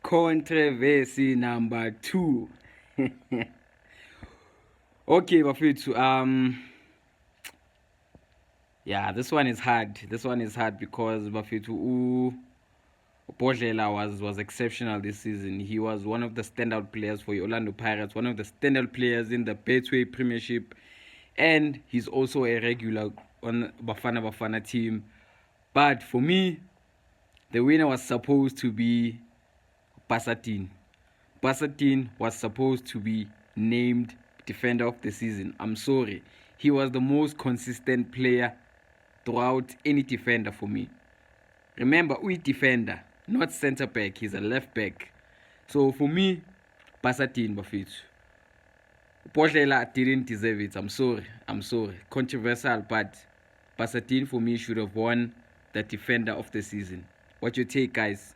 Controversy number 2. Okay, Bafethu. Yeah, this one is hard. This one is hard because Bafethu Bodlela was exceptional this season. He was one of the standout players for Orlando Pirates, one of the standout players in the Betway Premiership, and he's also a regular on Bafana Bafana team. But for me, the winner was supposed to be Bassatin. Bassatin was supposed to be named defender of the season. I'm sorry. He was the most consistent player throughout any defender for me. Remember, we defender, not center back. He's a left back. So for me, Bassatin Bafethu. Bodlela didn't deserve it. I'm sorry. Controversial, but Bassatin for me should have won the defender of the season. What's your take, guys?